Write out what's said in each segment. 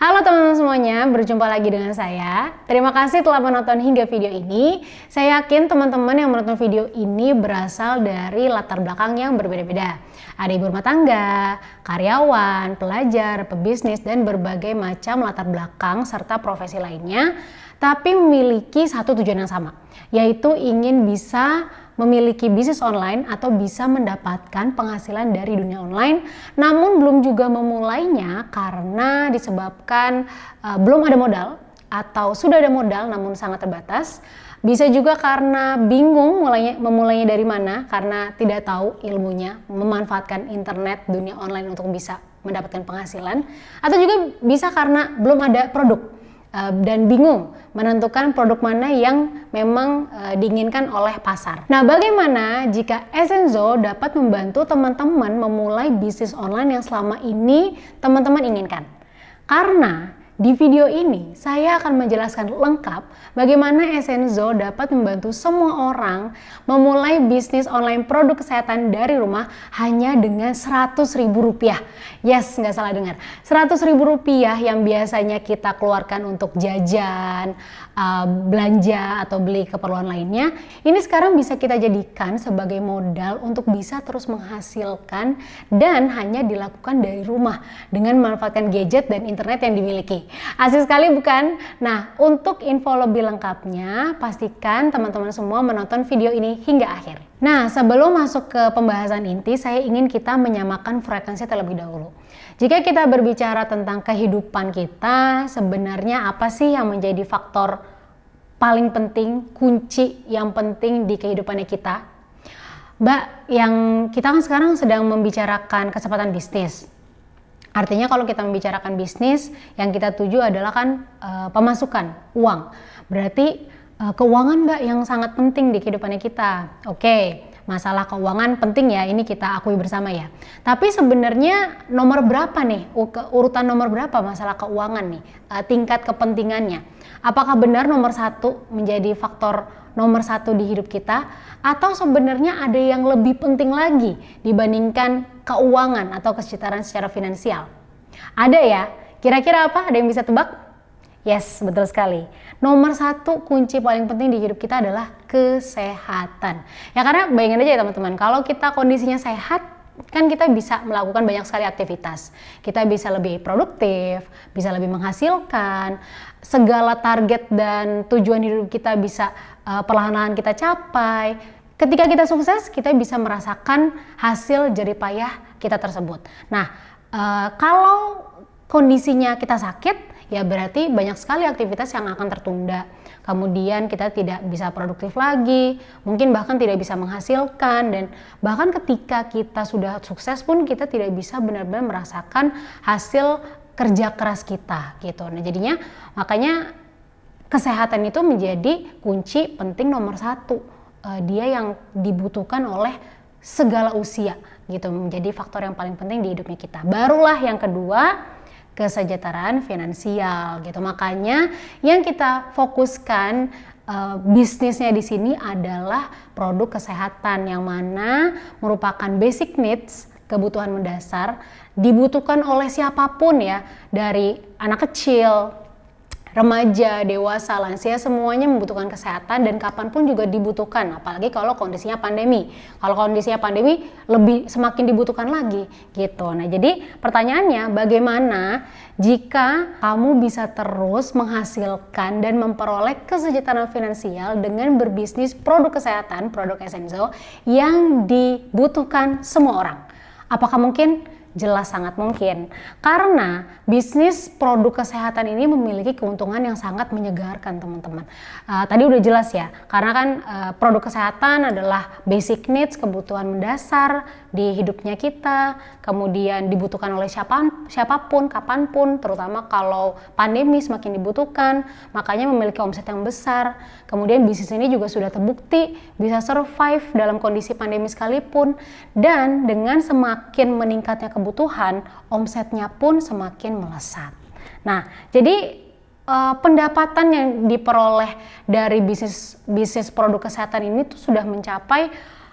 Halo teman-teman semuanya, berjumpa lagi dengan saya. Terima kasih telah menonton hingga video ini. Saya yakin teman-teman yang menonton video ini berasal dari latar belakang yang berbeda-beda. Ada ibu rumah tangga, karyawan, pelajar, pebisnis, dan berbagai macam latar belakang serta profesi lainnya, tapi memiliki satu tujuan yang sama, yaitu ingin bisa memiliki bisnis online atau bisa mendapatkan penghasilan dari dunia online, namun belum juga memulainya karena disebabkan belum ada modal atau sudah ada modal namun sangat terbatas. Bisa juga karena bingung memulainya dari mana karena tidak tahu ilmunya memanfaatkan internet dunia online untuk bisa mendapatkan penghasilan, atau juga bisa karena belum ada produk dan bingung menentukan produk mana yang memang diinginkan oleh pasar. Nah, bagaimana jika Essenzo dapat membantu teman-teman memulai bisnis online yang selama ini teman-teman inginkan? Karena di video ini saya akan menjelaskan lengkap bagaimana Essenzo dapat membantu semua orang memulai bisnis online produk kesehatan dari rumah hanya dengan Rp100.000. Yes, nggak salah dengar. Rp100.000 yang biasanya kita keluarkan untuk jajan, belanja atau beli keperluan lainnya, ini sekarang bisa kita jadikan sebagai modal untuk bisa terus menghasilkan dan hanya dilakukan dari rumah dengan memanfaatkan gadget dan internet yang dimiliki. Asik sekali bukan? Nah, untuk info lebih lengkapnya pastikan teman-teman semua menonton video ini hingga akhir. Nah, sebelum masuk ke pembahasan inti, saya ingin kita menyamakan frekuensi terlebih dahulu. Jika kita berbicara tentang kehidupan kita, sebenarnya apa sih yang menjadi faktor paling penting, kunci yang penting di kehidupannya kita? Mbak, yang kita kan sekarang sedang membicarakan kesempatan bisnis. Artinya kalau kita membicarakan bisnis, yang kita tuju adalah kan pemasukan, uang. Berarti keuangan Mbak yang sangat penting di kehidupannya kita. Oke, masalah keuangan penting ya, ini kita akui bersama ya. Tapi sebenarnya nomor berapa nih, urutan nomor berapa masalah keuangan nih, tingkat kepentingannya? Apakah benar nomor satu menjadi faktor nomor satu di hidup kita? Atau sebenarnya ada yang lebih penting lagi dibandingkan keuangan atau kesejahteraan secara finansial? Ada ya? Kira-kira apa? Ada yang bisa tebak? Yes, betul sekali. Nomor satu kunci paling penting di hidup kita adalah kesehatan. Ya karena bayangin aja ya teman-teman, kalau kita kondisinya sehat, kan kita bisa melakukan banyak sekali aktivitas. Kita bisa lebih produktif, bisa lebih menghasilkan, segala target dan tujuan hidup kita bisa perlahan-lahan kita capai. Ketika kita sukses, kita bisa merasakan hasil jerih payah kita tersebut. Nah, kalau kondisinya kita sakit, ya berarti banyak sekali aktivitas yang akan tertunda. Kemudian kita tidak bisa produktif lagi, mungkin bahkan tidak bisa menghasilkan, dan bahkan ketika kita sudah sukses pun kita tidak bisa benar-benar merasakan hasil kerja keras kita gitu. Nah jadinya makanya kesehatan itu menjadi kunci penting nomor satu. Dia yang dibutuhkan oleh segala usia gitu, menjadi faktor yang paling penting di hidupnya kita. Barulah yang kedua, kesejahteraan finansial gitu. Makanya yang kita fokuskan bisnisnya di sini adalah produk kesehatan yang mana merupakan basic needs, kebutuhan mendasar, dibutuhkan oleh siapapun ya, dari anak kecil, remaja, dewasa, lansia, semuanya membutuhkan kesehatan dan kapanpun juga dibutuhkan, apalagi kalau kondisinya pandemi. Kalau kondisinya pandemi lebih semakin dibutuhkan lagi gitu. Nah jadi pertanyaannya, bagaimana jika kamu bisa terus menghasilkan dan memperoleh kesejahteraan finansial dengan berbisnis produk kesehatan, produk Essenzo yang dibutuhkan semua orang? Apakah mungkin? Jelas sangat mungkin, karena bisnis produk kesehatan ini memiliki keuntungan yang sangat menyegarkan teman-teman. Tadi udah jelas ya, karena kan produk kesehatan adalah basic needs, kebutuhan mendasar di hidupnya kita, kemudian dibutuhkan oleh siapapun, kapanpun, terutama kalau pandemi semakin dibutuhkan, makanya memiliki omset yang besar. Kemudian bisnis ini juga sudah terbukti bisa survive dalam kondisi pandemi sekalipun, dan dengan semakin meningkatnya kebutuhan, omsetnya pun semakin melesat. Nah, jadi pendapatan yang diperoleh dari bisnis produk kesehatan ini tuh sudah mencapai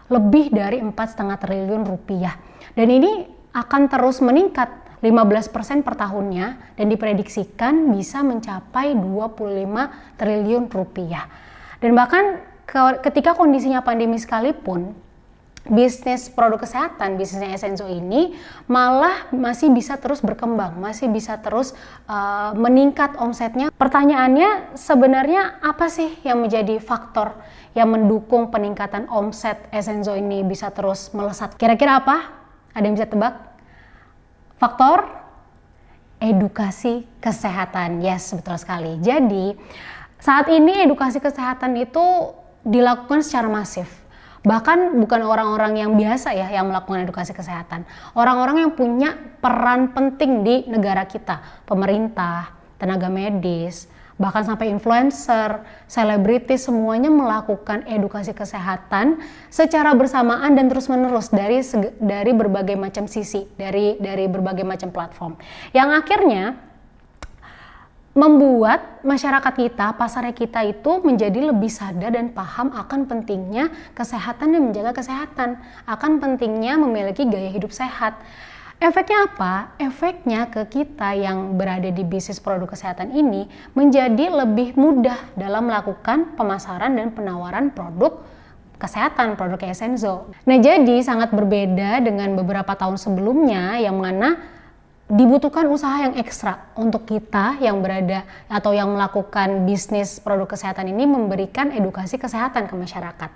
lebih dari 4,5 triliun rupiah. Dan ini akan terus meningkat 15% per tahunnya dan diprediksikan bisa mencapai 25 triliun rupiah. Dan bahkan ketika kondisinya pandemi sekalipun, bisnis produk kesehatan, bisnisnya Essenzo ini malah masih bisa terus berkembang, masih bisa terus meningkat omsetnya. Pertanyaannya sebenarnya apa sih yang menjadi faktor yang mendukung peningkatan omset Essenzo ini bisa terus melesat? Kira-kira apa? Ada yang bisa tebak? Faktor edukasi kesehatan. Yes, betul sekali. Jadi saat ini edukasi kesehatan itu dilakukan secara masif. Bahkan bukan orang-orang yang biasa ya yang melakukan edukasi kesehatan. Orang-orang yang punya peran penting di negara kita, pemerintah, tenaga medis, bahkan sampai influencer, selebritis, semuanya melakukan edukasi kesehatan secara bersamaan dan terus-menerus dari berbagai macam sisi, dari berbagai macam platform. Yang akhirnya membuat masyarakat kita, pasar kita itu menjadi lebih sadar dan paham akan pentingnya kesehatan dan menjaga kesehatan, akan pentingnya memiliki gaya hidup sehat. Efeknya apa? Efeknya ke kita yang berada di bisnis produk kesehatan ini menjadi lebih mudah dalam melakukan pemasaran dan penawaran produk kesehatan, produk Essenzo. Nah, jadi sangat berbeda dengan beberapa tahun sebelumnya yang mana dibutuhkan usaha yang ekstra untuk kita yang berada atau yang melakukan bisnis produk kesehatan ini memberikan edukasi kesehatan ke masyarakat.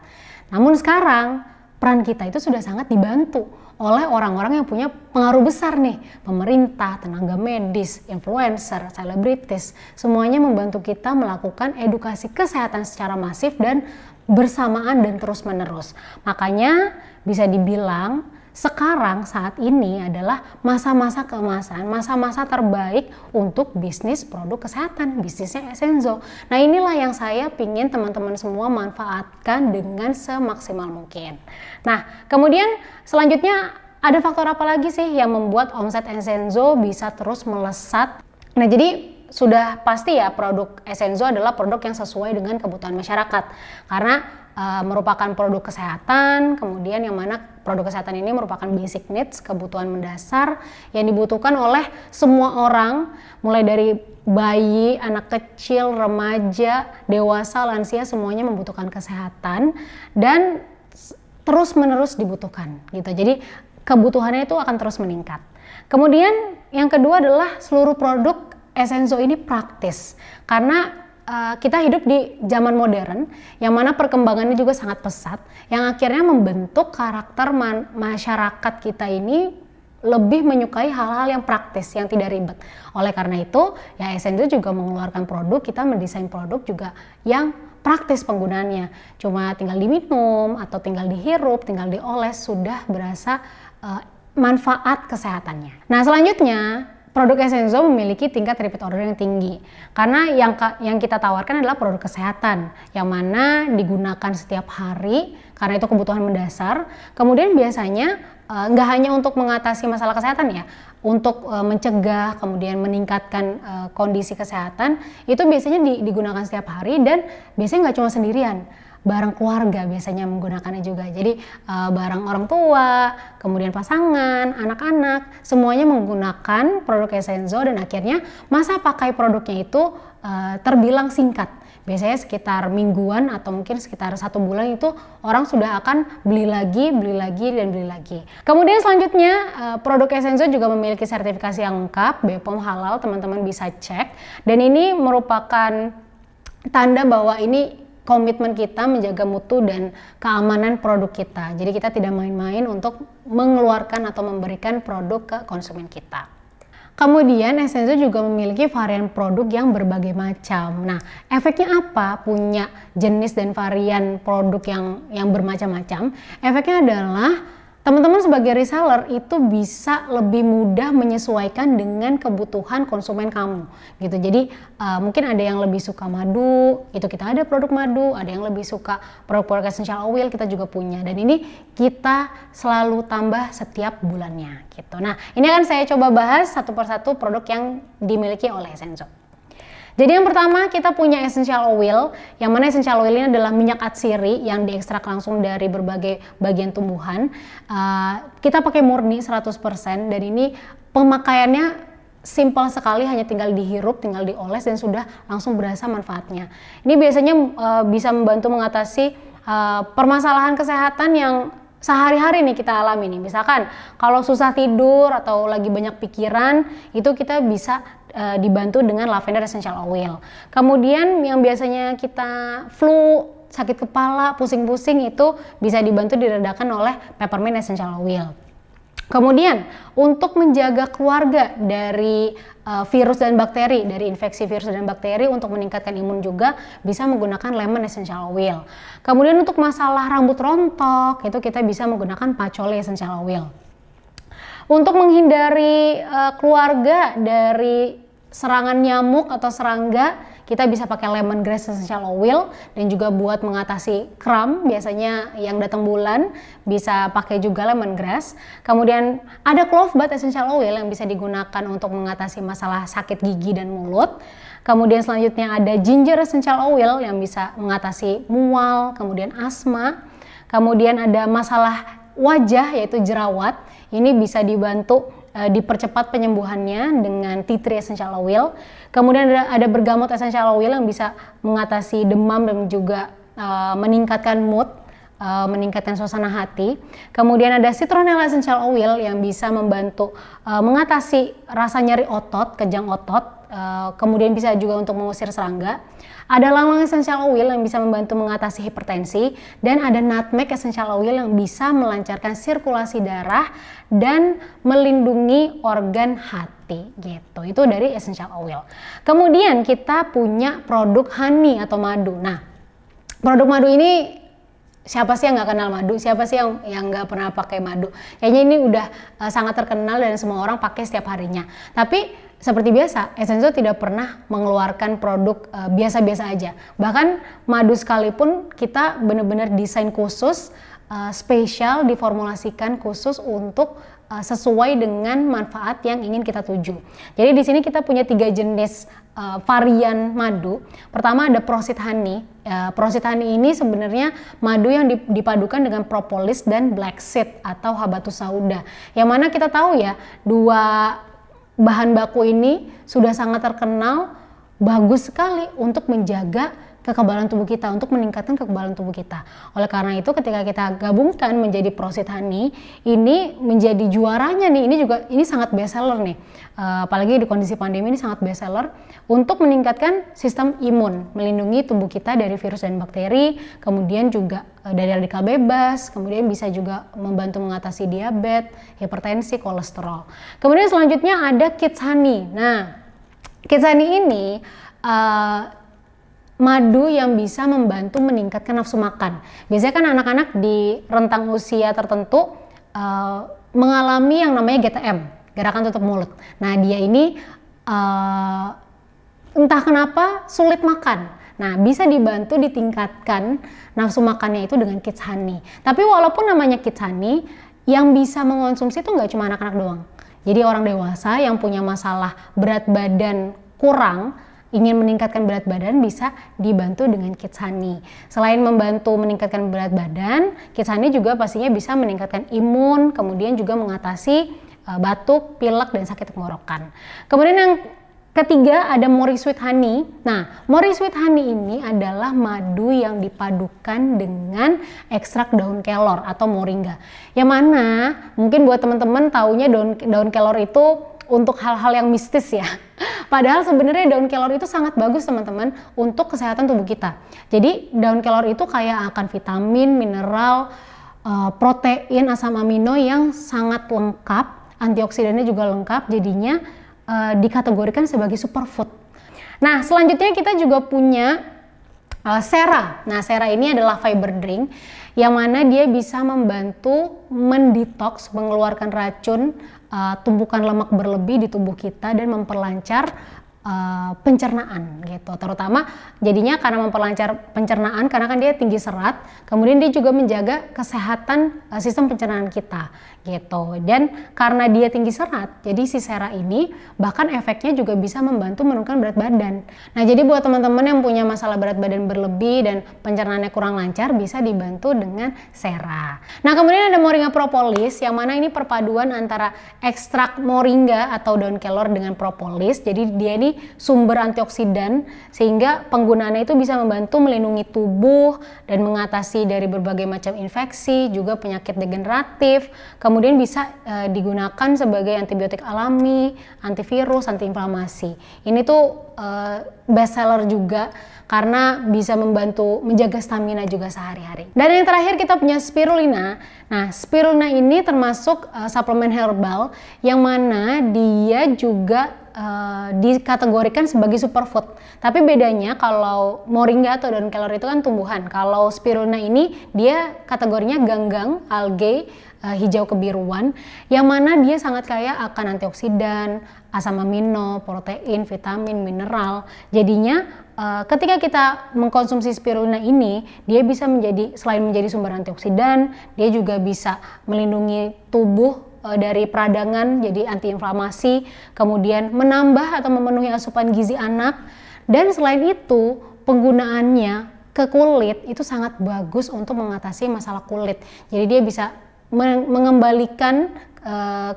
Namun sekarang peran kita itu sudah sangat dibantu oleh orang-orang yang punya pengaruh besar nih, pemerintah, tenaga medis, influencer, selebritis, semuanya membantu kita melakukan edukasi kesehatan secara masif dan bersamaan dan terus-menerus. Makanya bisa dibilang sekarang saat ini adalah masa-masa keemasan, masa-masa terbaik untuk bisnis produk kesehatan, bisnisnya Essenzo. Nah, inilah yang saya pingin teman-teman semua manfaatkan dengan semaksimal mungkin. Nah, kemudian selanjutnya ada faktor apa lagi sih yang membuat omset Essenzo bisa terus melesat? Nah, jadi sudah pasti ya produk Essenzo adalah produk yang sesuai dengan kebutuhan masyarakat karena merupakan produk kesehatan, kemudian yang mana produk kesehatan ini merupakan basic needs, kebutuhan mendasar yang dibutuhkan oleh semua orang, mulai dari bayi, anak kecil, remaja, dewasa, lansia, semuanya membutuhkan kesehatan dan terus-menerus dibutuhkan gitu. Jadi kebutuhannya itu akan terus meningkat. Kemudian yang kedua adalah seluruh produk Essenzo ini praktis karena kita hidup di zaman modern yang mana perkembangannya juga sangat pesat yang akhirnya membentuk karakter masyarakat kita ini lebih menyukai hal-hal yang praktis, yang tidak ribet. Oleh karena itu ya Essenzo juga mengeluarkan produk, kita mendesain produk juga yang praktis penggunaannya, cuma tinggal diminum atau tinggal dihirup, tinggal dioles sudah berasa manfaat kesehatannya. Nah, selanjutnya produk Essenzo memiliki tingkat repeat order yang tinggi karena yang kita tawarkan adalah produk kesehatan yang mana digunakan setiap hari karena itu kebutuhan mendasar. Kemudian biasanya nggak hanya untuk mengatasi masalah kesehatan ya, untuk mencegah kemudian meningkatkan kondisi kesehatan itu biasanya digunakan setiap hari dan biasanya nggak cuma sendirian. Bareng keluarga biasanya menggunakannya juga. Jadi bareng orang tua, kemudian pasangan, anak-anak, semuanya menggunakan produk Essenzo dan akhirnya masa pakai produknya itu terbilang singkat. Biasanya sekitar mingguan atau mungkin sekitar 1 bulan itu orang sudah akan beli lagi dan beli lagi. Kemudian selanjutnya produk Essenzo juga memiliki sertifikasi yang lengkap, BPOM halal, teman-teman bisa cek. Dan ini merupakan tanda bahwa ini komitmen kita menjaga mutu dan keamanan produk kita. Jadi kita tidak main-main untuk mengeluarkan atau memberikan produk ke konsumen kita. Kemudian Essenzo juga memiliki varian produk yang berbagai macam. Nah, efeknya apa punya jenis dan varian produk yang bermacam-macam? Efeknya adalah teman-teman sebagai reseller itu bisa lebih mudah menyesuaikan dengan kebutuhan konsumen kamu gitu. Jadi mungkin ada yang lebih suka madu, itu kita ada produk madu, ada yang lebih suka produk-produk essential oil, kita juga punya. Dan ini kita selalu tambah setiap bulannya gitu. Nah, ini akan saya coba bahas satu persatu produk yang dimiliki oleh Essenzo. Jadi yang pertama kita punya essential oil, yang mana essential oil ini adalah minyak atsiri yang diekstrak langsung dari berbagai bagian tumbuhan. Kita pakai murni 100% dan ini pemakaiannya simpel sekali, hanya tinggal dihirup, tinggal dioles dan sudah langsung berasa manfaatnya. Ini biasanya bisa membantu mengatasi permasalahan kesehatan yang sehari-hari nih kita alami nih. Misalkan kalau susah tidur atau lagi banyak pikiran, itu kita bisa dibantu dengan lavender essential oil. Kemudian yang biasanya kita flu, sakit kepala, pusing-pusing, itu bisa dibantu diredakan oleh peppermint essential oil. Kemudian untuk menjaga keluarga dari virus dan bakteri, dari infeksi virus dan bakteri, untuk meningkatkan imun juga bisa menggunakan lemon essential oil. Kemudian untuk masalah rambut rontok, itu kita bisa menggunakan patchouli essential oil. Untuk menghindari keluarga dari serangan nyamuk atau serangga, kita bisa pakai lemongrass essential oil. Dan juga buat mengatasi kram, biasanya yang datang bulan, bisa pakai juga lemongrass. Kemudian ada clove bud essential oil yang bisa digunakan untuk mengatasi masalah sakit gigi dan mulut. Kemudian selanjutnya ada ginger essential oil yang bisa mengatasi mual, kemudian asma. Kemudian ada masalah wajah, yaitu jerawat. Ini bisa dibantu dipercepat penyembuhannya dengan tea tree essential oil. Kemudian ada bergamot essential oil yang bisa mengatasi demam dan juga meningkatkan mood, meningkatkan suasana hati. Kemudian ada citronella essential oil yang bisa membantu mengatasi rasa nyeri otot, kejang otot. Kemudian bisa juga untuk mengusir serangga. Ada ylang ylang essential oil yang bisa membantu mengatasi hipertensi, dan ada nutmeg essential oil yang bisa melancarkan sirkulasi darah dan melindungi organ hati gitu. Itu dari essential oil. Kemudian kita punya produk honey atau madu. Nah, produk madu ini siapa sih yang nggak kenal madu? Siapa sih yang nggak pernah pakai madu? Kayaknya ini udah sangat terkenal dan semua orang pakai setiap harinya. Tapi seperti biasa, Essenso tidak pernah mengeluarkan produk biasa-biasa aja. Bahkan madu sekalipun kita benar-benar desain khusus, spesial, diformulasikan khusus untuk sesuai dengan manfaat yang ingin kita tuju. Jadi di sini kita punya 3 jenis varian madu. Pertama ada processed honey. Processed honey ini sebenarnya madu yang dipadukan dengan propolis dan black seed atau habatus sauda. Yang mana kita tahu ya, dua bahan baku ini sudah sangat terkenal, bagus sekali untuk menjaga kekebalan tubuh kita, untuk meningkatkan kekebalan tubuh kita. Oleh karena itu ketika kita gabungkan menjadi processed honey, ini menjadi juaranya nih. Ini sangat best seller nih. Apalagi di kondisi pandemi ini sangat best seller untuk meningkatkan sistem imun, melindungi tubuh kita dari virus dan bakteri, kemudian juga dari radikal bebas, kemudian bisa juga membantu mengatasi diabetes, hipertensi, kolesterol. Kemudian selanjutnya ada kids honey. Nah, kids honey ini madu yang bisa membantu meningkatkan nafsu makan. Biasanya kan anak-anak di rentang usia tertentu mengalami yang namanya GTM, gerakan tutup mulut. Nah, dia ini entah kenapa sulit makan. Nah, bisa dibantu ditingkatkan nafsu makannya itu dengan kids honey. Tapi walaupun namanya kids honey, yang bisa mengonsumsi itu nggak cuma anak-anak doang. Jadi orang dewasa yang punya masalah berat badan kurang, ingin meningkatkan berat badan, bisa dibantu dengan kids honey. Selain membantu meningkatkan berat badan, kids honey juga pastinya bisa meningkatkan imun, kemudian juga mengatasi batuk, pilek, dan sakit tenggorokan. Kemudian yang ketiga ada Mori Sweet Honey. Nah, Mori Sweet Honey ini adalah madu yang dipadukan dengan ekstrak daun kelor atau moringa. Yang mana mungkin buat teman-teman taunya daun kelor itu untuk hal-hal yang mistis ya. Padahal sebenarnya daun kelor itu sangat bagus teman-teman untuk kesehatan tubuh kita. Jadi daun kelor itu kaya akan vitamin, mineral, protein, asam amino yang sangat lengkap, antioksidannya juga lengkap, jadinya dikategorikan sebagai superfood. Nah, selanjutnya kita juga punya Sera. Nah, Sera ini adalah fiber drink yang mana dia bisa membantu mendetoks, mengeluarkan racun, tumpukan lemak berlebih di tubuh kita dan memperlancar pencernaan gitu. Terutama jadinya karena memperlancar pencernaan karena kan dia tinggi serat, kemudian dia juga menjaga kesehatan sistem pencernaan kita gitu. Dan karena dia tinggi serat, jadi si Sera ini bahkan efeknya juga bisa membantu menurunkan berat badan. Nah, jadi buat teman-teman yang punya masalah berat badan berlebih dan pencernaannya kurang lancar, bisa dibantu dengan Sera. Nah, kemudian ada Moringa Propolis, yang mana ini perpaduan antara ekstrak moringa atau daun kelor dengan propolis. Jadi dia ini sumber antioksidan, sehingga penggunaannya itu bisa membantu melindungi tubuh dan mengatasi dari berbagai macam infeksi, juga penyakit degeneratif. Kemudian bisa digunakan sebagai antibiotik alami, antivirus, antiinflamasi. Ini tuh best seller juga karena bisa membantu menjaga stamina juga sehari-hari. Dan yang terakhir kita punya spirulina. Nah, spirulina ini termasuk suplemen herbal yang mana dia juga dikategorikan sebagai superfood. Tapi bedanya kalau moringa atau daun kelor itu kan tumbuhan. Kalau spirulina ini dia kategorinya ganggang, algae, hijau kebiruan, yang mana dia sangat kaya akan antioksidan, asam amino, protein, vitamin, mineral. Jadinya ketika kita mengkonsumsi spirulina ini, dia bisa menjadi, selain menjadi sumber antioksidan, dia juga bisa melindungi tubuh dari peradangan, jadi antiinflamasi, kemudian menambah atau memenuhi asupan gizi anak, dan selain itu penggunaannya ke kulit itu sangat bagus untuk mengatasi masalah kulit. Jadi dia bisa mengembalikan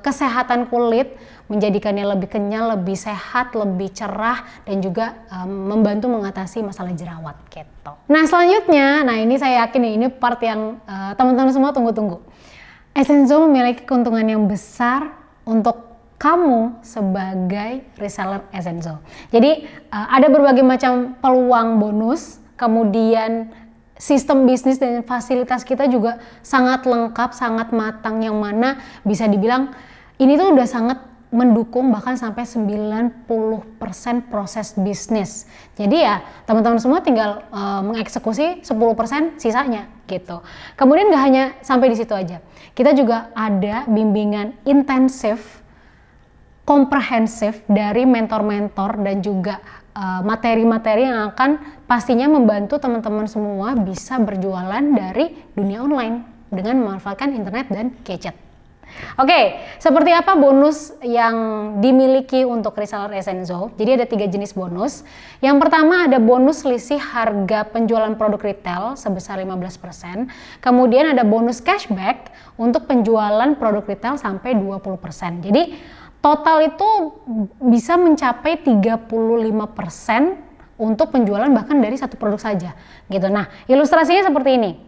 kesehatan kulit, menjadikannya lebih kenyal, lebih sehat, lebih cerah, dan juga membantu mengatasi masalah jerawat gitu. Nah, selanjutnya, nah ini saya yakin ini part yang teman-teman semua tunggu-tunggu. Essenzo memiliki keuntungan yang besar untuk kamu sebagai reseller Essenzo. Jadi ada berbagai macam peluang bonus, kemudian sistem bisnis dan fasilitas kita juga sangat lengkap, sangat matang, yang mana bisa dibilang ini tuh udah sangat mendukung bahkan sampai 90% proses bisnis. Jadi ya teman-teman semua tinggal mengeksekusi 10% sisanya gitu. Kemudian gak hanya sampai di situ aja. Kita juga ada bimbingan intensif, komprehensif dari mentor-mentor dan juga materi-materi yang akan pastinya membantu teman-teman semua bisa berjualan dari dunia online dengan memanfaatkan internet dan gadget. Oke, seperti apa bonus yang dimiliki untuk reseller Essenzo? Jadi ada 3 jenis bonus. Yang pertama ada bonus selisih harga penjualan produk retail sebesar 15%. Kemudian ada bonus cashback untuk penjualan produk retail sampai 20%. Jadi total itu bisa mencapai 35% untuk penjualan bahkan dari satu produk saja gitu. Nah, ilustrasinya seperti ini.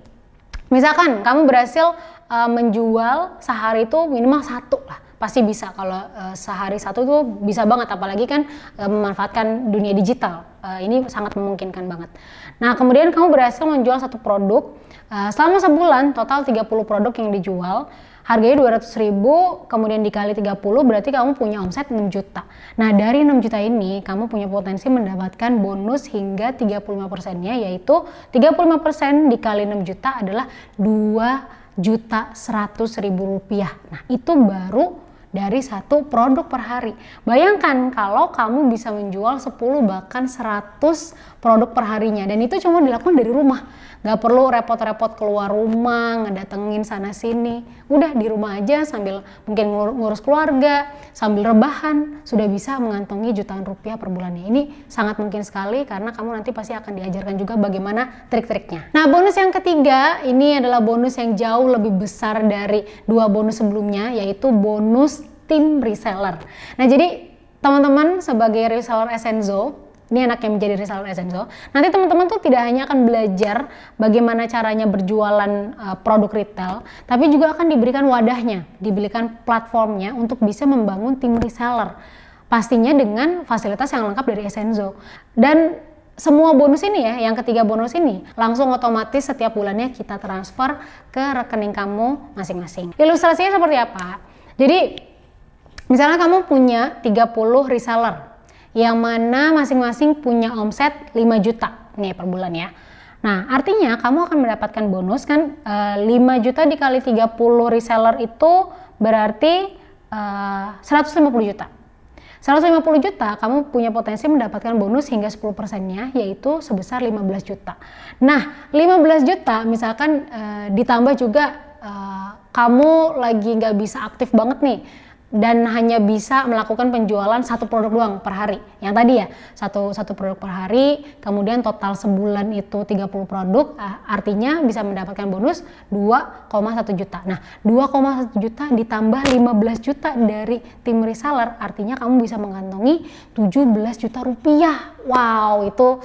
Misalkan kamu berhasil menjual sehari itu minimal 1 lah, pasti bisa. Kalau sehari 1 tuh bisa banget, apalagi kan memanfaatkan dunia digital. Ini sangat memungkinkan banget. Nah, kemudian kamu berhasil menjual satu produk selama sebulan, total 30 produk yang dijual. Harganya 200.000, kemudian dikali 30 berarti kamu punya omset 6 juta. Nah, dari 6 juta ini kamu punya potensi mendapatkan bonus hingga 35%-nya, yaitu 35% dikali 6 juta adalah 2.100.000 rupiah. Nah, itu baru dari satu produk per hari. Bayangkan kalau kamu bisa menjual 10 bahkan 100 produk per harinya, dan itu cuma dilakukan dari rumah. Gak perlu repot-repot keluar rumah, ngedatengin sana sini. Udah di rumah aja sambil mungkin ngurus keluarga, sambil rebahan, sudah bisa mengantongi jutaan rupiah per bulannya. Ini sangat mungkin sekali karena kamu nanti pasti akan diajarkan juga bagaimana trik-triknya. Nah, bonus yang ketiga ini adalah bonus yang jauh lebih besar dari 2 bonus sebelumnya, yaitu bonus tim reseller. Nah, jadi teman-teman sebagai reseller Essenzo, ini anak yang menjadi reseller Essenzo, nanti teman-teman tuh tidak hanya akan belajar bagaimana caranya berjualan produk retail, tapi juga akan diberikan wadahnya, diberikan platformnya untuk bisa membangun tim reseller. Pastinya dengan fasilitas yang lengkap dari Essenzo. Dan semua bonus ini ya, yang ketiga bonus ini langsung otomatis setiap bulannya kita transfer ke rekening kamu masing-masing. Ilustrasinya seperti apa? Jadi misalnya kamu punya 30 reseller, yang mana masing-masing punya omset 5 juta nih per bulan ya. Nah, artinya kamu akan mendapatkan bonus kan 5 juta dikali 30 reseller itu berarti 150 juta. 150 juta kamu punya potensi mendapatkan bonus hingga 10%-nya, yaitu sebesar 15 juta. Nah, 15 juta misalkan ditambah juga kamu lagi nggak bisa aktif banget nih dan hanya bisa melakukan penjualan satu produk doang per hari. Yang tadi ya, satu produk per hari, kemudian total sebulan itu 30 produk, artinya bisa mendapatkan bonus 2,1 juta. Nah, 2,1 juta ditambah 15 juta dari tim reseller, artinya kamu bisa mengantongi 17 juta rupiah. Wow, itu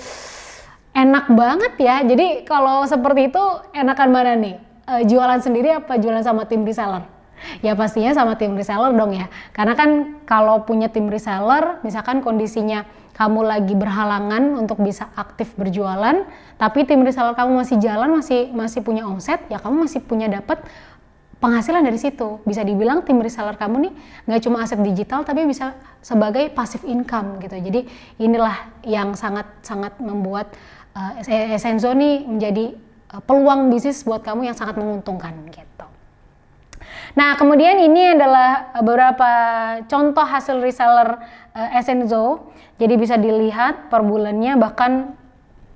enak banget ya. Jadi kalau seperti itu enakan mana nih? Jualan sendiri apa jualan sama tim reseller? Ya pastinya sama tim reseller dong ya, karena kan kalau punya tim reseller, misalkan kondisinya kamu lagi berhalangan untuk bisa aktif berjualan, tapi tim reseller kamu masih jalan, masih punya omset, ya kamu masih punya dapat penghasilan dari situ. Bisa dibilang tim reseller kamu nih nggak cuma aset digital, tapi bisa sebagai passive income gitu. Jadi inilah yang sangat membuat Essenzo nih menjadi peluang bisnis buat kamu yang sangat menguntungkan gitu. Nah, kemudian ini adalah beberapa contoh hasil reseller Essenzo. Jadi bisa dilihat per bulannya, bahkan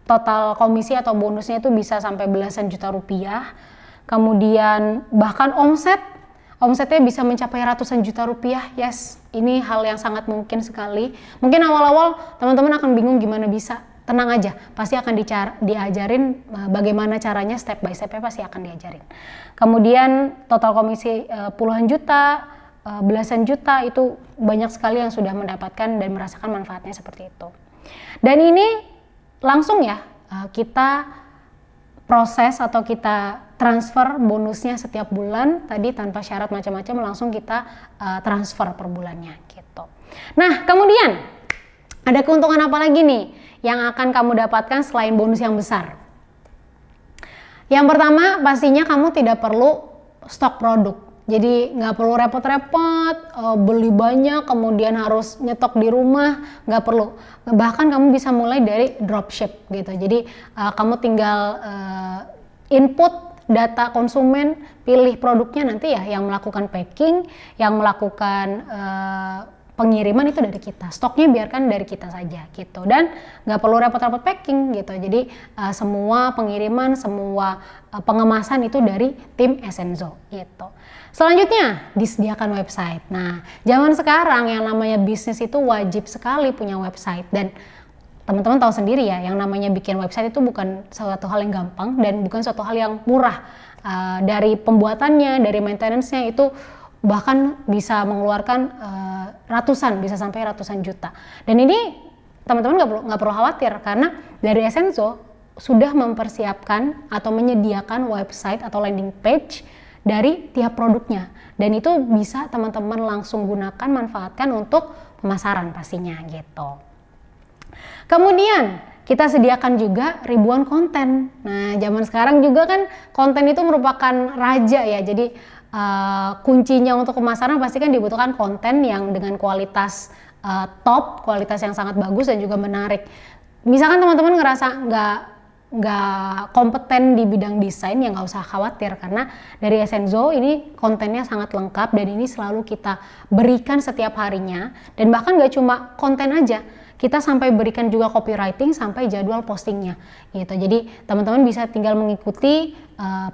total komisi atau bonusnya itu bisa sampai belasan juta rupiah. Kemudian bahkan omsetnya bisa mencapai ratusan juta rupiah. Yes, ini hal yang sangat mungkin sekali. Mungkin awal-awal teman-teman akan bingung gimana bisa. Tenang aja, pasti akan diajarin bagaimana caranya, step by step-nya pasti akan diajarin. Kemudian total komisi puluhan juta, belasan juta, itu banyak sekali yang sudah mendapatkan dan merasakan manfaatnya seperti itu. Dan ini langsung ya, kita proses atau kita transfer bonusnya setiap bulan, tadi tanpa syarat macam-macam, langsung kita transfer per bulannya gitu. Nah, kemudian ada keuntungan apa lagi nih yang akan kamu dapatkan selain bonus yang besar? Yang pertama, pastinya kamu tidak perlu stok produk. Jadi nggak perlu repot-repot beli banyak kemudian harus nyetok di rumah, nggak perlu. Bahkan kamu bisa mulai dari dropship gitu. Jadi kamu tinggal input data konsumen, pilih produknya, nanti ya yang melakukan packing, yang melakukan pengiriman itu dari kita, stoknya biarkan dari kita saja gitu, dan nggak perlu repot-repot packing gitu. Jadi semua pengiriman, semua pengemasan itu dari tim Essenzo gitu. Selanjutnya, disediakan website. Nah, zaman sekarang yang namanya bisnis itu wajib sekali punya website, dan teman-teman tahu sendiri ya, yang namanya bikin website itu bukan suatu hal yang gampang dan bukan suatu hal yang murah. Dari pembuatannya, dari maintenance-nya itu bahkan bisa mengeluarkan ratusan, bisa sampai ratusan juta. Dan ini teman-teman nggak perlu khawatir, karena dari Essenzo sudah mempersiapkan atau menyediakan website atau landing page dari tiap produknya, dan itu bisa teman-teman langsung gunakan, manfaatkan untuk pemasaran pastinya gitu. Kemudian kita sediakan juga ribuan konten. Nah, zaman sekarang juga kan konten itu merupakan raja ya. Jadi kuncinya untuk pemasaran pasti kan dibutuhkan konten yang dengan kualitas top, kualitas yang sangat bagus dan juga menarik. Misalkan teman-teman ngerasa nggak kompeten di bidang desain, ya nggak usah khawatir, karena dari Essenzo ini kontennya sangat lengkap dan ini selalu kita berikan setiap harinya. Dan bahkan nggak cuma konten aja, kita sampai berikan juga copywriting sampai jadwal postingnya gitu. Jadi teman-teman bisa tinggal mengikuti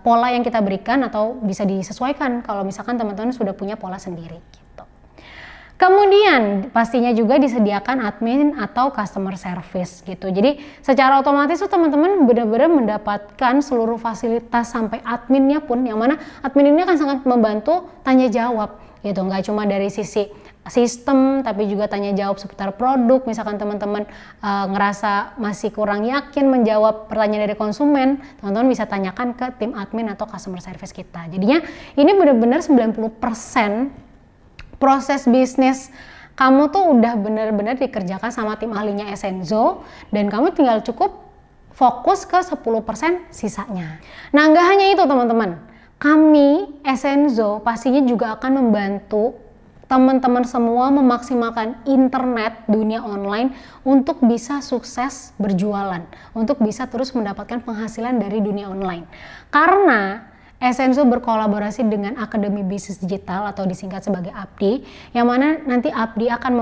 pola yang kita berikan, atau bisa disesuaikan kalau misalkan teman-teman sudah punya pola sendiri gitu. Kemudian pastinya juga disediakan admin atau customer service gitu. Jadi secara otomatis tuh teman-teman benar-benar mendapatkan seluruh fasilitas sampai adminnya pun, yang mana admin ini akan sangat membantu tanya jawab gitu. Nggak cuma dari sisi sistem, tapi juga tanya jawab seputar produk. Misalkan teman-teman ngerasa masih kurang yakin menjawab pertanyaan dari konsumen, teman-teman bisa tanyakan ke tim admin atau customer service kita. Jadinya ini benar-benar 90% proses bisnis kamu tuh udah benar-benar dikerjakan sama tim ahlinya Essenzo, dan kamu tinggal cukup fokus ke 10% sisanya. Nah, nggak hanya itu teman-teman, kami Essenzo pastinya juga akan membantu teman-teman semua memaksimalkan internet dunia online untuk bisa sukses berjualan, untuk bisa terus mendapatkan penghasilan dari dunia online. Karena Essenzo berkolaborasi dengan Akademi Bisnis Digital atau disingkat sebagai ABDI, yang mana nanti ABDI akan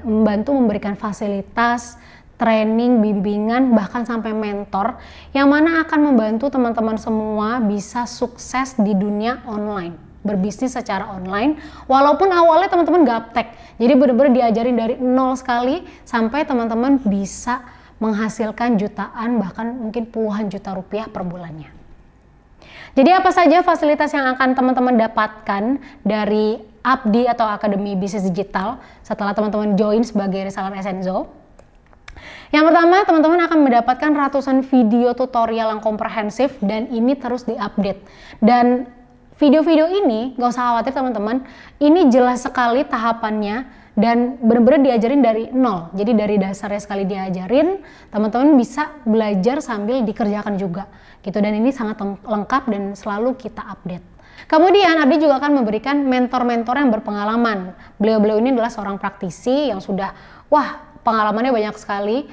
membantu memberikan fasilitas training, bimbingan, bahkan sampai mentor yang mana akan membantu teman-teman semua bisa sukses di dunia online, berbisnis secara online walaupun awalnya teman-teman gaptek. Jadi benar-benar diajarin dari nol sekali sampai teman-teman bisa menghasilkan jutaan bahkan mungkin puluhan juta rupiah per bulannya. Jadi apa saja fasilitas yang akan teman-teman dapatkan dari Abdi atau Akademi Bisnis Digital setelah teman-teman join sebagai reseller Essenzo? Yang pertama, teman-teman akan mendapatkan ratusan video tutorial yang komprehensif dan ini terus diupdate. Dan video-video ini gak usah khawatir teman-teman, ini jelas sekali tahapannya dan benar-benar diajarin dari nol. Jadi dari dasarnya sekali diajarin, teman-teman bisa belajar sambil dikerjakan juga gitu. Dan ini sangat lengkap dan selalu kita update. Kemudian Abdi juga akan memberikan mentor-mentor yang berpengalaman. Beliau-beliau ini adalah seorang praktisi yang sudah pengalamannya banyak sekali,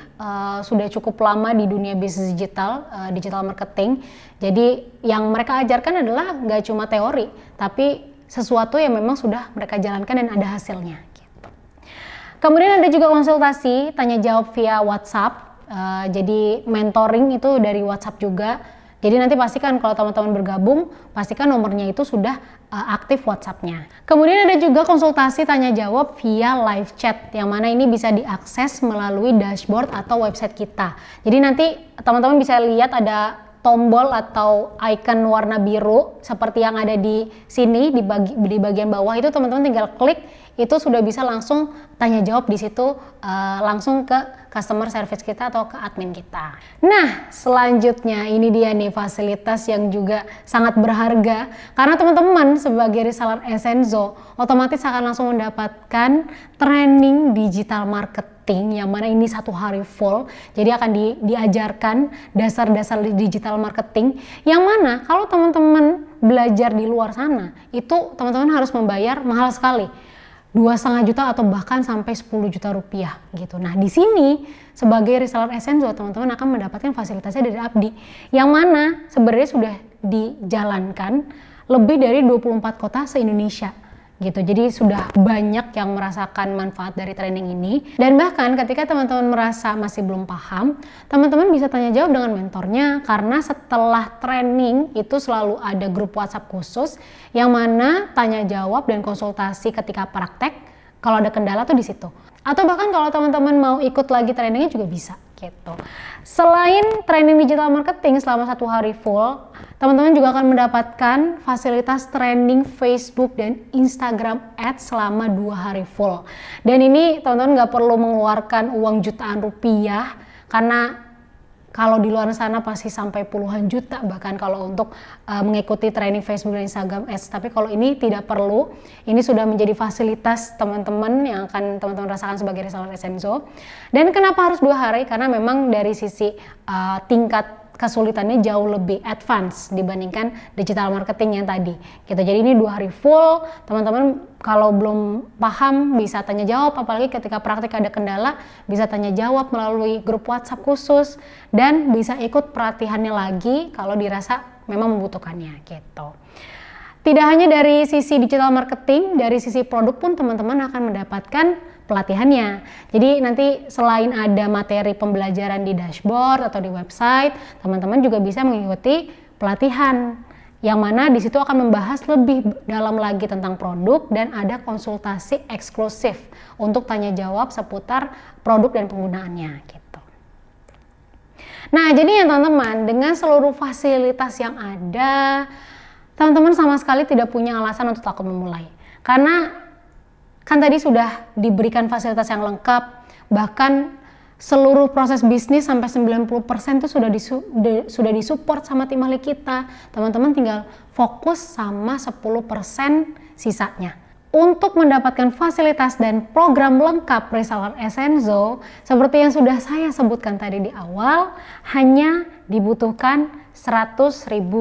sudah cukup lama di dunia bisnis digital, digital marketing. Jadi yang mereka ajarkan adalah nggak cuma teori, tapi sesuatu yang memang sudah mereka jalankan dan ada hasilnya. Gitu. Kemudian ada juga konsultasi, tanya jawab via WhatsApp. Jadi mentoring itu dari WhatsApp juga. Jadi nanti pastikan kalau teman-teman bergabung, pastikan nomornya itu sudah aktif WhatsApp-nya. Kemudian ada juga konsultasi tanya jawab via live chat, yang mana ini bisa diakses melalui dashboard atau website kita. Jadi nanti teman-teman bisa lihat ada tombol atau icon warna biru seperti yang ada di sini di bagian bawah itu, teman-teman tinggal klik, itu sudah bisa langsung tanya jawab di situ, langsung ke customer service kita atau ke admin kita. Nah, selanjutnya ini dia nih fasilitas yang juga sangat berharga karena teman-teman sebagai reseller Essenzo otomatis akan langsung mendapatkan training digital marketing yang mana ini 1 hari full. Jadi akan diajarkan dasar-dasar digital marketing yang mana kalau teman-teman belajar di luar sana itu teman-teman harus membayar mahal sekali. 2,5 juta atau bahkan sampai 10 juta rupiah gitu. Nah di sini sebagai reseller Essenzo teman-teman akan mendapatkan fasilitasnya dari Abdi yang mana sebenarnya sudah dijalankan lebih dari 24 kota se-Indonesia gitu. Jadi sudah banyak yang merasakan manfaat dari training ini dan bahkan ketika teman-teman merasa masih belum paham, teman-teman bisa tanya jawab dengan mentornya karena setelah training itu selalu ada grup WhatsApp khusus yang mana tanya jawab dan konsultasi ketika praktek. Kalau ada kendala tuh di situ. Atau bahkan kalau teman-teman mau ikut lagi trainingnya juga bisa gitu. Selain training digital marketing selama 1 hari full, teman-teman juga akan mendapatkan fasilitas training Facebook dan Instagram Ads selama 2 hari full. Dan ini teman-teman nggak perlu mengeluarkan uang jutaan rupiah karena kalau di luar sana pasti sampai puluhan juta bahkan kalau untuk mengikuti training Facebook dan Instagram Ads. Tapi kalau ini tidak perlu, ini sudah menjadi fasilitas teman-teman yang akan teman-teman rasakan sebagai reseller Essenzo. Dan kenapa harus 2 hari? Karena memang dari sisi tingkat kesulitannya jauh lebih advance dibandingkan digital marketing yang tadi gitu. Jadi ini 2 hari full, teman-teman kalau belum paham bisa tanya jawab, apalagi ketika praktik ada kendala bisa tanya jawab melalui grup WhatsApp khusus dan bisa ikut pelatihannya lagi kalau dirasa memang membutuhkannya gitu. Tidak hanya dari sisi digital marketing, dari sisi produk pun teman-teman akan mendapatkan pelatihannya. Jadi nanti selain ada materi pembelajaran di dashboard atau di website, teman-teman juga bisa mengikuti pelatihan yang mana di situ akan membahas lebih dalam lagi tentang produk dan ada konsultasi eksklusif untuk tanya jawab seputar produk dan penggunaannya gitu. Nah, jadi ya teman-teman, dengan seluruh fasilitas yang ada, teman-teman sama sekali tidak punya alasan untuk takut memulai. Karena kan tadi sudah diberikan fasilitas yang lengkap, bahkan seluruh proses bisnis sampai 90% itu sudah disupport sama tim ahli kita. Teman-teman tinggal fokus sama 10% sisanya. Untuk mendapatkan fasilitas dan program lengkap reseller Essenzo, seperti yang sudah saya sebutkan tadi di awal, hanya dibutuhkan Rp100.000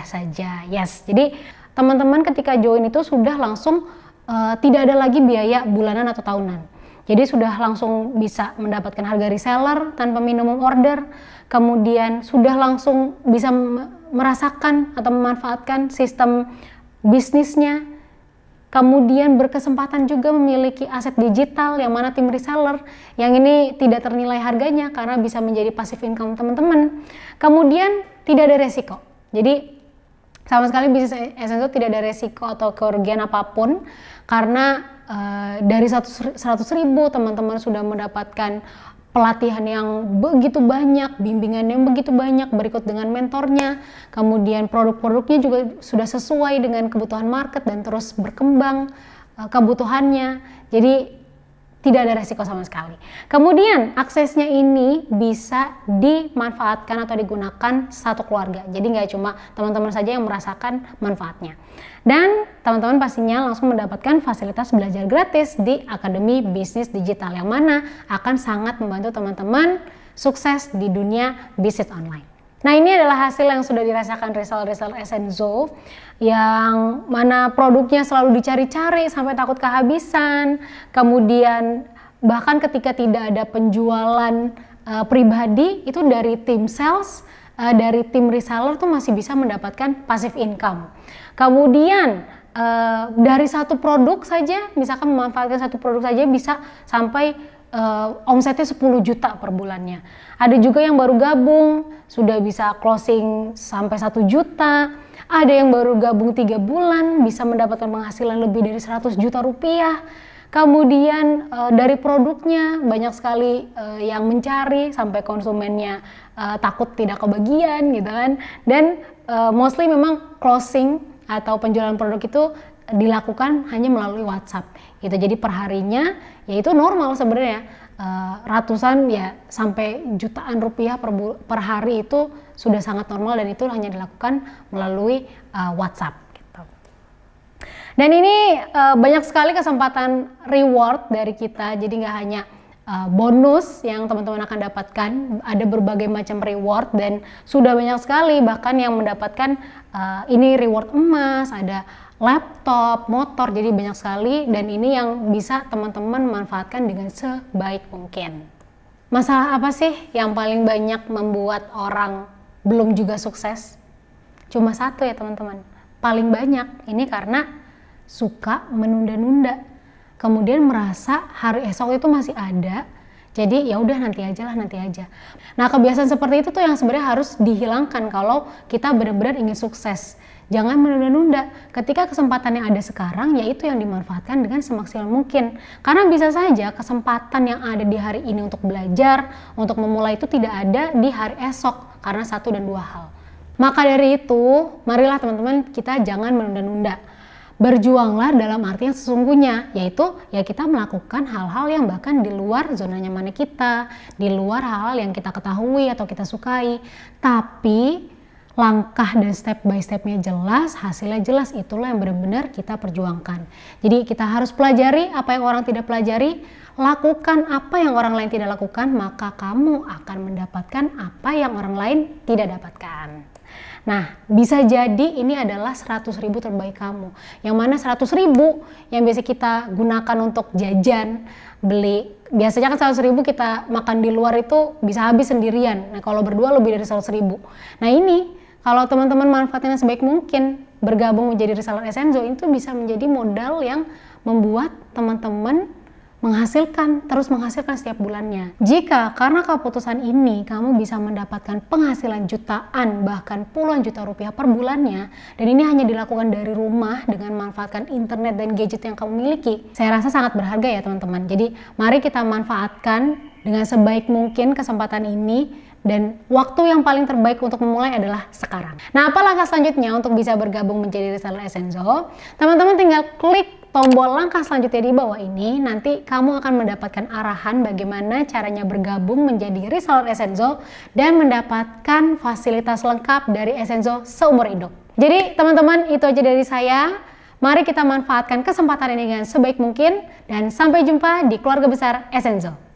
saja. Yes, jadi teman-teman ketika join itu sudah langsung tidak ada lagi biaya bulanan atau tahunan. Jadi sudah langsung bisa mendapatkan harga reseller tanpa minimum order, kemudian sudah langsung bisa merasakan atau memanfaatkan sistem bisnisnya kemudian berkesempatan juga memiliki aset digital yang mana tim reseller yang ini tidak ternilai harganya karena bisa menjadi passive income teman-teman. Kemudian tidak ada resiko. Jadi sama sekali bisnis Essence tidak ada resiko atau kerugian apapun karena dari 100.000 teman-teman sudah mendapatkan pelatihan yang begitu banyak, bimbingan yang begitu banyak, berikut dengan mentornya, kemudian produk-produknya juga sudah sesuai dengan kebutuhan market dan terus berkembang kebutuhannya, jadi tidak ada resiko sama sekali. Kemudian aksesnya ini bisa dimanfaatkan atau digunakan satu keluarga, jadi nggak cuma teman-teman saja yang merasakan manfaatnya. Dan teman-teman pastinya langsung mendapatkan fasilitas belajar gratis di Akademi Bisnis Digital yang mana akan sangat membantu teman-teman sukses di dunia bisnis online. Nah, ini adalah hasil yang sudah dirasakan reseller Essenzo yang mana produknya selalu dicari-cari sampai takut kehabisan. Kemudian bahkan ketika tidak ada penjualan pribadi itu dari tim sales, dari tim reseller tuh masih bisa mendapatkan passive income. Kemudian dari satu produk saja, misalkan memanfaatkan satu produk saja bisa sampai omsetnya 10 juta per bulannya. Ada juga yang baru gabung sudah bisa closing sampai 1 juta. Ada yang baru gabung 3 bulan bisa mendapatkan penghasilan lebih dari 100 juta rupiah. Kemudian dari produknya banyak sekali yang mencari sampai konsumennya takut tidak kebagian gitu kan. Dan mostly memang closing atau penjualan produk itu dilakukan hanya melalui WhatsApp gitu. Jadi perharinya ya itu normal sebenarnya, ratusan ya sampai jutaan rupiah per hari itu sudah sangat normal dan itu hanya dilakukan melalui WhatsApp gitu. Dan ini banyak sekali kesempatan reward dari kita, jadi nggak hanya bonus yang teman-teman akan dapatkan, ada berbagai macam reward dan sudah banyak sekali bahkan yang mendapatkan ini reward emas, ada laptop, motor, jadi banyak sekali dan ini yang bisa teman-teman manfaatkan dengan sebaik mungkin. Masalah apa sih yang paling banyak membuat orang belum juga sukses? Cuma satu ya teman-teman, paling banyak ini karena suka menunda-nunda, kemudian merasa hari esok itu masih ada, jadi ya udah nanti aja lah, nanti aja. Nah, kebiasaan seperti itu tuh yang sebenarnya harus dihilangkan kalau kita benar-benar ingin sukses. Jangan menunda-nunda. Ketika kesempatan yang ada sekarang, yaitu yang dimanfaatkan dengan semaksimal mungkin. Karena bisa saja kesempatan yang ada di hari ini untuk belajar, untuk memulai itu tidak ada di hari esok karena satu dan dua hal. Maka dari itu, marilah teman-teman kita jangan menunda-nunda. Berjuanglah dalam arti yang sesungguhnya, yaitu ya kita melakukan hal-hal yang bahkan di luar zona nyaman kita, di luar hal-hal yang kita ketahui atau kita sukai. Tapi langkah dan step by stepnya jelas, hasilnya jelas, itulah yang benar-benar kita perjuangkan. Jadi kita harus pelajari apa yang orang tidak pelajari, lakukan apa yang orang lain tidak lakukan, maka kamu akan mendapatkan apa yang orang lain tidak dapatkan. Nah, bisa jadi ini adalah 100.000 terbaik kamu. Yang mana 100.000 yang biasa kita gunakan untuk jajan, beli. Biasanya kan 100.000 kita makan di luar itu bisa habis sendirian. Nah, kalau berdua lebih dari 100.000. Nah, ini kalau teman-teman manfaatnya sebaik mungkin, bergabung menjadi reseller Essenzo itu bisa menjadi modal yang membuat teman-teman terus menghasilkan setiap bulannya. Jika karena keputusan ini kamu bisa mendapatkan penghasilan jutaan bahkan puluhan juta rupiah per bulannya, dan ini hanya dilakukan dari rumah dengan memanfaatkan internet dan gadget yang kamu miliki, saya rasa sangat berharga ya teman-teman. Jadi mari kita manfaatkan dengan sebaik mungkin kesempatan ini, dan waktu yang paling terbaik untuk memulai adalah sekarang. Nah, apa langkah selanjutnya untuk bisa bergabung menjadi reseller Essenzo? Teman-teman tinggal klik tombol langkah selanjutnya di bawah ini, nanti kamu akan mendapatkan arahan bagaimana caranya bergabung menjadi reseller Essenzo dan mendapatkan fasilitas lengkap dari Essenzo seumur hidup. Jadi teman-teman, itu aja dari saya. Mari kita manfaatkan kesempatan ini dengan sebaik mungkin dan sampai jumpa di keluarga besar Essenzo.